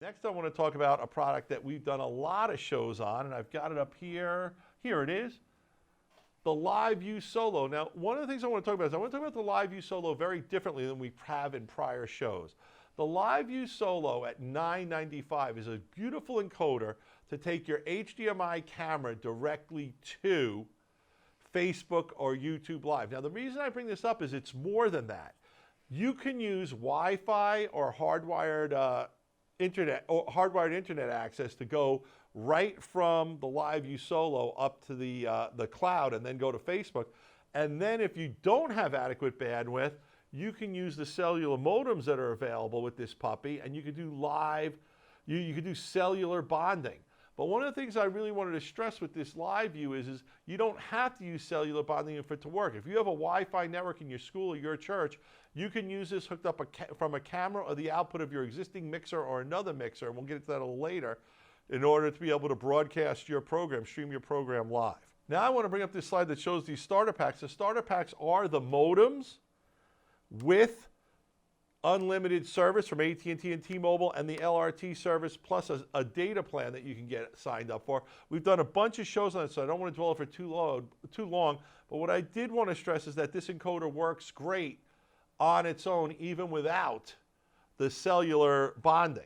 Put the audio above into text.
Next, I want to talk about a product that we've done a lot of shows on, and I've got it up here. Here it is, the LiveU Solo. Now, one of the things I want to talk about is I want to talk about the LiveU Solo very differently than we have in prior shows. The LiveU Solo at $9.95 is a beautiful encoder to take your HDMI camera directly to Facebook or YouTube Live. Now, the reason I bring this up is it's more than that. You can use Wi-Fi or hardwired internet access to go right from the LiveU Solo up to the cloud and then go to Facebook. And then if you don't have adequate bandwidth, you can use the cellular modems that are available with this puppy, and you can do you can do cellular bonding. But one of the things I really wanted to stress with this LiveU is you don't have to use cellular bonding for it to work. If you have a Wi-Fi network in your school or your church, you can use this hooked up from a camera or the output of your existing mixer or another mixer, and we'll get into that a little later, in order to be able to broadcast your program, stream your program live. Now I want to bring up this slide that shows these starter packs. The starter packs are the modems with unlimited service from AT&T and T-Mobile, and the LRT service, plus a data plan that you can get signed up for. We've done a bunch of shows on it, so I don't want to dwell for too long, but what I did want to stress is that this encoder works great on its own, even without the cellular bonding.